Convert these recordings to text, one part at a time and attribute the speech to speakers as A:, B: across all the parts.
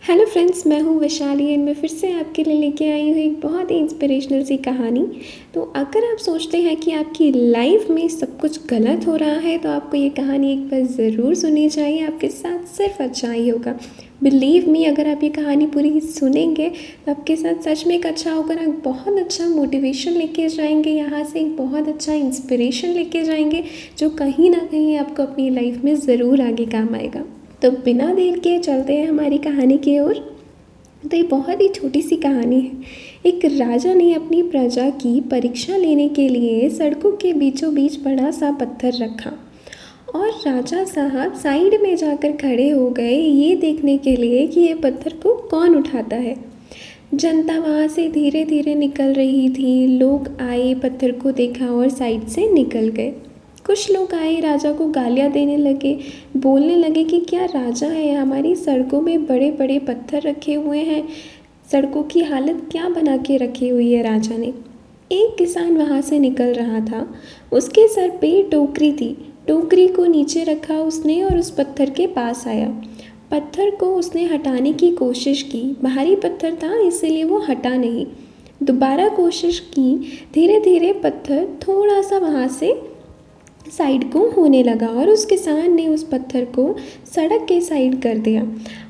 A: Hello friends, मैं हूँ Vaishali and मैं फिर से आपके लिए लेके आई हूँ एक बहुत ही इंस्पिरेशनल सी कहानी। तो अगर आप सोचते हैं कि आपकी लाइफ में सब कुछ गलत हो रहा है तो आपको ये कहानी एक बार ज़रूर सुननी चाहिए। आपके साथ सिर्फ अच्छा ही होगा। बिलीव मी, अगर आप ये कहानी पूरी सुनेंगे तो आपके साथ सच में एक अच्छा होगा। आप बहुत अच्छा मोटिवेशन लेके जाएंगे, यहाँ से एक बहुत अच्छा इंस्पिरेशन लेके जाएंगे जो कहीं ना कहीं आपको अपनी लाइफ में ज़रूर आगे काम आएगा। तो बिना देर के चलते हैं हमारी कहानी की ओर। तो ये बहुत ही छोटी सी कहानी है। एक राजा ने अपनी प्रजा की परीक्षा लेने के लिए सड़कों के बीचों बीच बड़ा सा पत्थर रखा और राजा साहब साइड में जाकर खड़े हो गए ये देखने के लिए कि ये पत्थर को कौन उठाता है। जनता वहाँ से धीरे धीरे निकल रही थी। लोग आए, पत्थर को देखा और साइड से निकल गए। कुछ लोग आए, राजा को गालियाँ देने लगे, बोलने लगे कि क्या राजा है, हमारी सड़कों में बड़े बड़े पत्थर रखे हुए हैं, सड़कों की हालत क्या बना के रखी हुई है राजा ने। एक किसान वहाँ से निकल रहा था, उसके सर पे टोकरी थी। टोकरी को नीचे रखा उसने और उस पत्थर के पास आया। पत्थर को उसने हटाने की कोशिश की, भारी पत्थर था इसलिए वो हटा नहीं। दोबारा कोशिश की, धीरे धीरे पत्थर थोड़ा सा वहाँ से साइड को होने लगा और उस किसान ने उस पत्थर को सड़क के साइड कर दिया।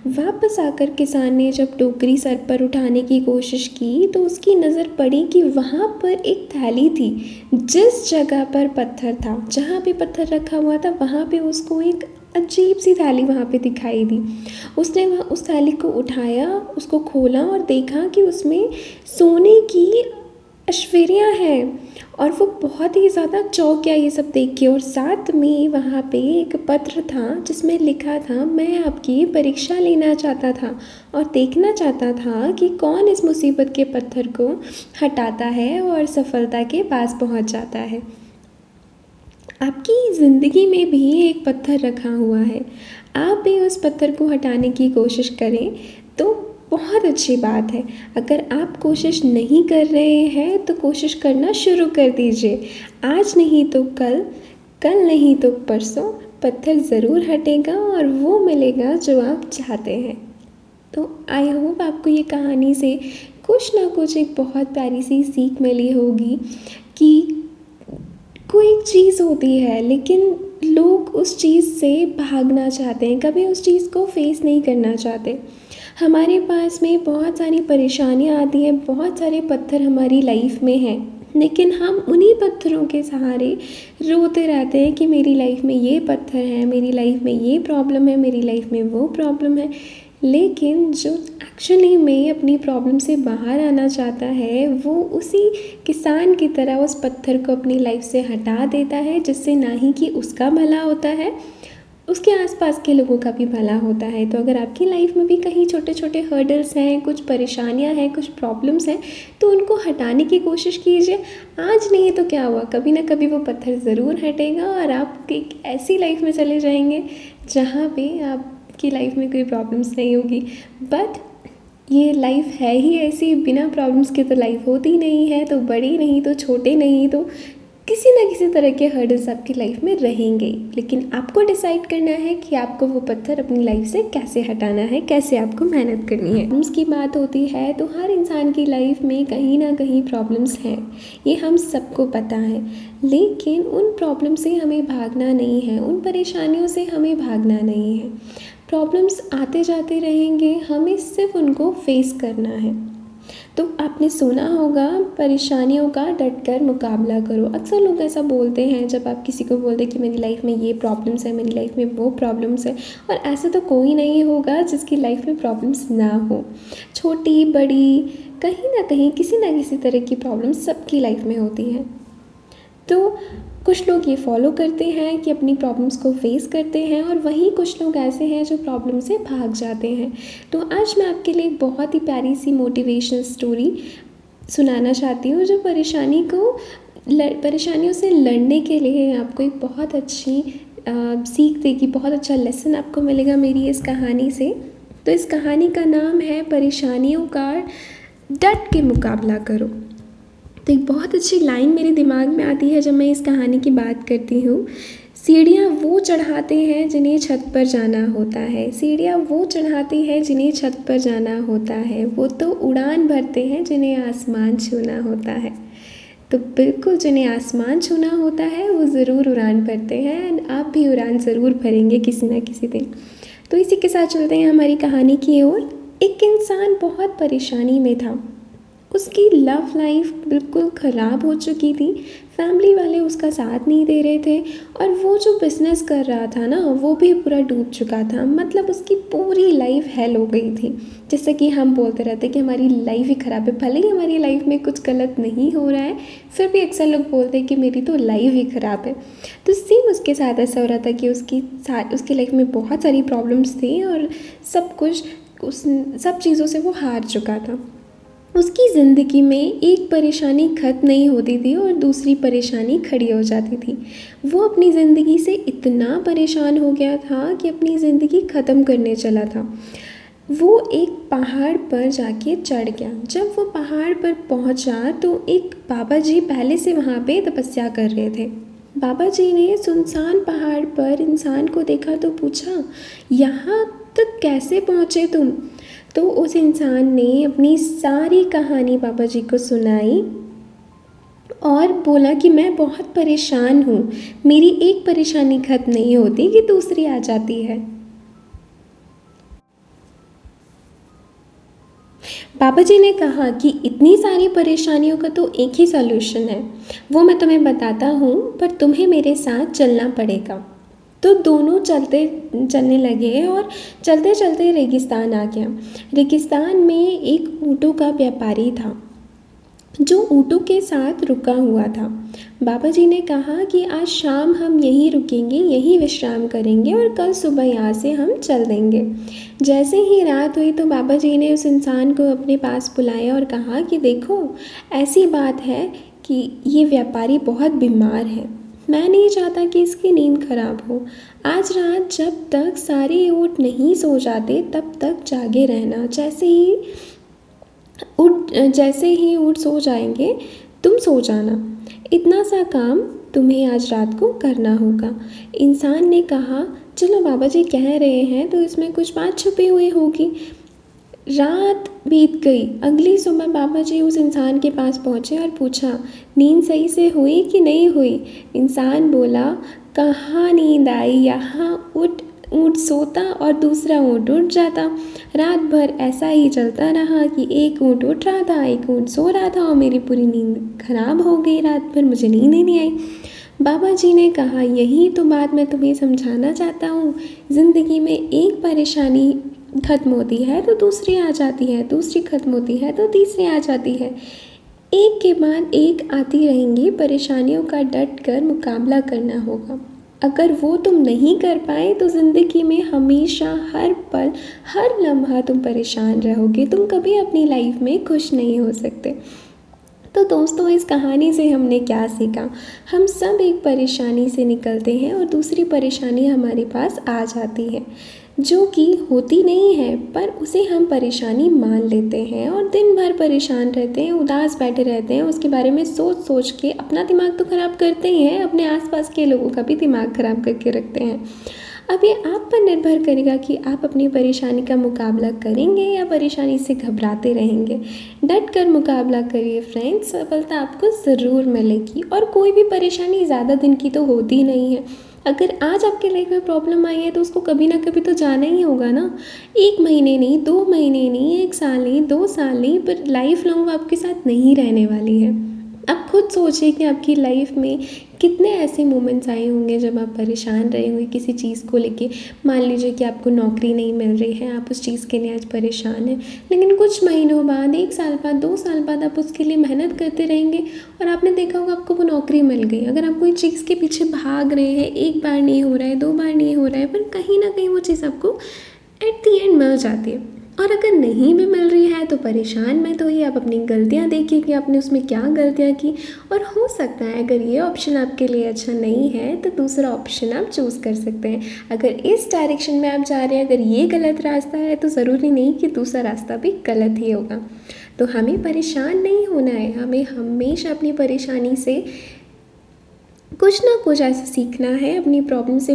A: वापस आकर किसान ने जब टोकरी सर पर उठाने की कोशिश की तो उसकी नज़र पड़ी कि वहाँ पर एक थैली थी। जिस जगह पर पत्थर था, जहाँ पे पत्थर रखा हुआ था, वहाँ पे उसको एक अजीब सी थैली वहाँ पे दिखाई दी। उसने वहाँ उस थैली को उठाया, उसको खोला और देखा कि उसमें सोने की ऐश्वर्या है और वो बहुत ही ज़्यादा चौंक गया ये सब देख के। और साथ में वहाँ पे एक पत्र था जिसमें लिखा था, मैं आपकी परीक्षा लेना चाहता था और देखना चाहता था कि कौन इस मुसीबत के पत्थर को हटाता है और सफलता के पास पहुँच जाता है। आपकी ज़िंदगी में भी एक पत्थर रखा हुआ है, आप भी उस पत्थर को हटाने की कोशिश करें तो बहुत अच्छी बात है। अगर आप कोशिश नहीं कर रहे हैं तो कोशिश करना शुरू कर दीजिए। आज नहीं तो कल, कल नहीं तो परसों पत्थर ज़रूर हटेगा और वो मिलेगा जो आप चाहते हैं। तो आई होप आपको ये कहानी से कुछ ना कुछ एक बहुत प्यारी सी सीख मिली होगी कि कोई एक चीज़ होती है लेकिन लोग उस चीज़ से भागना चाहते हैं, कभी उस चीज़ को फेस नहीं करना चाहते। हमारे पास में बहुत सारी परेशानियाँ आती हैं, बहुत सारे पत्थर हमारी लाइफ में हैं, लेकिन हम उन्हीं पत्थरों के सहारे रोते रहते हैं कि मेरी लाइफ में ये पत्थर है, मेरी लाइफ में ये प्रॉब्लम है, मेरी लाइफ में वो प्रॉब्लम है। लेकिन जो एक्चुअली में अपनी प्रॉब्लम से बाहर आना चाहता है वो उसी किसान की तरह उस पत्थर को अपनी लाइफ से हटा देता है, जिससे ना ही कि उसका भला होता है, उसके आसपास के लोगों का भी भला होता है। तो अगर आपकी लाइफ में भी कहीं छोटे छोटे हर्डल्स हैं, कुछ परेशानियां हैं, कुछ प्रॉब्लम्स हैं, तो उनको हटाने की कोशिश कीजिए। आज नहीं तो क्या हुआ, कभी ना कभी वो पत्थर ज़रूर हटेगा और आप एक ऐसी लाइफ में चले जाएंगे जहाँ पे आपकी लाइफ में कोई प्रॉब्लम्स नहीं होगी। बट ये लाइफ है ही ऐसी, बिना प्रॉब्लम्स के तो लाइफ होती नहीं है। तो बड़ी नहीं तो छोटे नहीं तो किसी ना किसी तरह के हर्डल्स आपकी लाइफ में रहेंगे, लेकिन आपको डिसाइड करना है कि आपको वो पत्थर अपनी लाइफ से कैसे हटाना है, कैसे आपको मेहनत करनी है। प्रॉब्लम्स की बात होती है तो हर इंसान की लाइफ में कहीं ना कहीं प्रॉब्लम्स हैं, ये हम सबको पता है। लेकिन उन प्रॉब्लम से हमें भागना नहीं है, उन परेशानियों से हमें भागना नहीं है। प्रॉब्लम्स आते जाते रहेंगे, हमें सिर्फ उनको फेस करना है। तो आपने सुना होगा, परेशानियों का डटकर मुकाबला करो। अक्सर लोग ऐसा बोलते हैं जब आप किसी को बोलते हैं कि मेरी लाइफ में ये प्रॉब्लम्स है, मेरी लाइफ में वो प्रॉब्लम्स है। और ऐसा तो कोई नहीं होगा जिसकी लाइफ में प्रॉब्लम्स ना हो। छोटी बड़ी कहीं ना कहीं किसी ना किसी तरह की प्रॉब्लम्स सबकी लाइफ में होती हैं। तो कुछ लोग ये फॉलो करते हैं कि अपनी प्रॉब्लम्स को फेस करते हैं और वहीं कुछ लोग ऐसे हैं जो प्रॉब्लम से भाग जाते हैं। तो आज मैं आपके लिए एक बहुत ही प्यारी सी मोटिवेशनल स्टोरी सुनाना चाहती हूँ जो परेशानियों से लड़ने के लिए आपको एक बहुत अच्छी सीख देगी, बहुत अच्छा लेसन आपको मिलेगा मेरी इस कहानी से। तो इस कहानी का नाम है परेशानियों का डट के मुकाबला करो। तो एक बहुत अच्छी लाइन मेरे दिमाग में आती है जब मैं इस कहानी की बात करती हूँ। सीढ़ियाँ वो चढ़ाते हैं जिन्हें छत पर जाना होता है, सीढ़ियाँ वो चढ़ाती हैं जिन्हें छत पर जाना होता है, वो तो उड़ान भरते हैं जिन्हें आसमान छूना होता है। तो बिल्कुल जिन्हें आसमान छूना होता है वो ज़रूर उड़ान भरते हैं, एंड आप भी उड़ान ज़रूर भरेंगे किसी ना किसी दिन। तो इसी के साथ चलते हैं हमारी कहानी की ओर। एक इंसान बहुत परेशानी में था। उसकी लव लाइफ बिल्कुल ख़राब हो चुकी थी, फैमिली वाले उसका साथ नहीं दे रहे थे, और वो जो बिज़नेस कर रहा था ना वो भी पूरा डूब चुका था। मतलब उसकी पूरी लाइफ हेल हो गई थी। जैसे कि हम बोलते रहते कि हमारी लाइफ ही ख़राब है, भले ही हमारी लाइफ में कुछ गलत नहीं हो रहा है, फिर भी अक्सर लोग बोलते हैं कि मेरी तो लाइफ ही ख़राब है। तो सेम उसके साथ ऐसा हो रहा था कि उसकी लाइफ में बहुत सारी प्रॉब्लम्स थी, और सब कुछ सब चीज़ों से वो हार चुका था। उसकी ज़िंदगी में एक परेशानी ख़त्म नहीं होती थी और दूसरी परेशानी खड़ी हो जाती थी। वो अपनी ज़िंदगी से इतना परेशान हो गया था कि अपनी ज़िंदगी ख़त्म करने चला था। वो एक पहाड़ पर जाके चढ़ गया। जब वो पहाड़ पर पहुंचा तो एक बाबा जी पहले से वहाँ पे तपस्या कर रहे थे। बाबा जी ने सुनसान पहाड़ पर इंसान को देखा तो पूछा, यहाँ तक कैसे पहुँचे तुम? तो उस इंसान ने अपनी सारी कहानी बाबा जी को सुनाई और बोला कि मैं बहुत परेशान हूँ, मेरी एक परेशानी ख़त्म नहीं होती कि दूसरी आ जाती है। बाबा जी ने कहा कि इतनी सारी परेशानियों का तो एक ही सॉल्यूशन है, वो मैं तुम्हें बताता हूँ, पर तुम्हें मेरे साथ चलना पड़ेगा। तो दोनों चलने लगे और चलते चलते रेगिस्तान आ गया। रेगिस्तान में एक ऊँटों का व्यापारी था जो ऊँटों के साथ रुका हुआ था। बाबा जी ने कहा कि आज शाम हम यहीं रुकेंगे, यहीं विश्राम करेंगे और कल सुबह यहाँ से हम चल देंगे। जैसे ही रात हुई तो बाबा जी ने उस इंसान को अपने पास बुलाया और कहा कि देखो, ऐसी बात है कि ये व्यापारी बहुत बीमार है, मैं नहीं चाहता कि इसकी नींद खराब हो। आज रात जब तक सारे ऊँट नहीं सो जाते तब तक जागे रहना। जैसे ही ऊँट सो जाएंगे तुम सो जाना। इतना सा काम तुम्हें आज रात को करना होगा। इंसान ने कहा, चलो बाबा जी कह रहे हैं तो इसमें कुछ बात छुपी हुई होगी। रात बीत गई। अगली सुबह बाबा जी उस इंसान के पास पहुँचे और पूछा, नींद सही से हुई कि नहीं हुई? इंसान बोला, कहाँ नींद आई, यहाँ ऊँट सोता और दूसरा ऊँट उठ जाता। रात भर ऐसा ही चलता रहा कि एक ऊँट उठ रहा था, एक ऊँट सो रहा था, और मेरी पूरी नींद खराब हो गई। रात भर मुझे नींद ही नहीं आई। बाबा जी ने कहा, यही तो बात मैं तुम्हें समझाना चाहता हूँ। ज़िंदगी में एक परेशानी ख़त्म होती है तो दूसरी आ जाती है, दूसरी ख़त्म होती है तो तीसरी आ जाती है। एक के बाद एक आती रहेंगी। परेशानियों का डट कर मुकाबला करना होगा। अगर वो तुम नहीं कर पाए तो ज़िंदगी में हमेशा हर पल हर लम्हा तुम परेशान रहोगे। तुम कभी अपनी लाइफ में खुश नहीं हो सकते। तो दोस्तों, इस कहानी से हमने क्या सीखा? हम सब एक परेशानी से निकलते हैं और दूसरी परेशानी हमारे पास आ जाती है जो कि होती नहीं है, पर उसे हम परेशानी मान लेते हैं और दिन भर परेशान रहते हैं, उदास बैठे रहते हैं। उसके बारे में सोच सोच के अपना दिमाग तो ख़राब करते ही हैं, अपने आसपास के लोगों का भी दिमाग ख़राब करके रखते हैं। अब ये आप पर निर्भर करेगा कि आप अपनी परेशानी का मुकाबला करेंगे या परेशानी से घबराते रहेंगे। डट कर मुकाबला करिए फ्रेंड्स, सफलता आपको ज़रूर मिलेगी। और कोई भी परेशानी ज़्यादा दिन की तो होती नहीं है। अगर आज आपके लाइफ में प्रॉब्लम आई है तो उसको कभी ना कभी तो जाना ही होगा ना। 1 महीने नहीं, 2 महीने नहीं, 1 साल नहीं, 2 साल नहीं, पर लाइफ लॉन्ग आपके साथ नहीं रहने वाली है। आप खुद सोचिए कि आपकी लाइफ में कितने ऐसे मोमेंट्स आए होंगे जब आप परेशान रहे होंगे किसी चीज़ को लेके। मान लीजिए कि आपको नौकरी नहीं मिल रही है, आप उस चीज़ के लिए आज परेशान हैं, लेकिन कुछ महीनों बाद, 1 साल बाद, 2 साल बाद आप उसके लिए मेहनत करते रहेंगे और आपने देखा होगा आपको वो नौकरी मिल गई। अगर आप कोई चीज़ के पीछे भाग रहे हैं, 1 बार नहीं हो रहा है, 2 बार नहीं हो रहा है, पर कहीं ना कहीं वो चीज़ आपको एट दी एंड मिल जाती है। और अगर नहीं भी मिल रही है तो परेशान मत होइए, आप अपनी गलतियाँ देखिए कि आपने उसमें क्या गलतियाँ की। और हो सकता है अगर ये ऑप्शन आपके लिए अच्छा नहीं है तो दूसरा ऑप्शन आप चूज़ कर सकते हैं। अगर इस डायरेक्शन में आप जा रहे हैं, अगर ये गलत रास्ता है, तो ज़रूरी नहीं कि दूसरा रास्ता भी गलत ही होगा। तो हमें परेशान नहीं होना है, हमें हमेशा अपनी परेशानी से कुछ ना कुछ ऐसा सीखना है, अपनी प्रॉब्लम से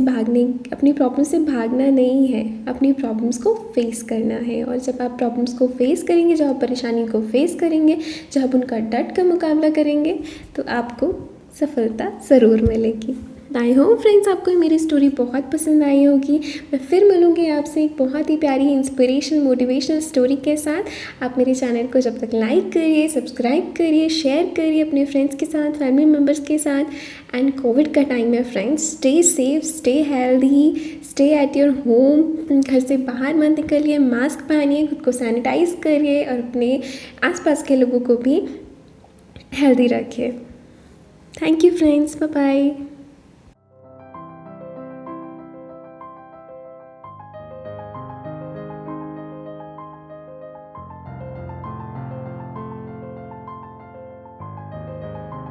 A: भागना नहीं है, अपनी प्रॉब्लम्स को फेस करना है। और जब आप प्रॉब्लम्स को फेस करेंगे, जब आप परेशानी को फेस करेंगे, जब आप उनका डट कर मुकाबला करेंगे, तो आपको सफलता ज़रूर मिलेगी। आई होप फ्रेंड्स आपको मेरी स्टोरी बहुत पसंद आई होगी। मैं फिर मिलूँगी आपसे एक बहुत ही प्यारी इंस्पिरेशनल मोटिवेशनल स्टोरी के साथ। आप मेरे चैनल को जब तक लाइक करिए, सब्सक्राइब करिए, शेयर करिए अपने फ्रेंड्स के साथ, फैमिली मेम्बर्स के साथ। एंड कोविड का टाइम है friends, stay safe, stay healthy, stay at your home. घर से बाहर मत निकलिए, मास्क पहनिए, खुद को सैनिटाइज करिए और अपने आसपास के लोगों को भी हेल्दी रखिए। Thank you friends, bye bye.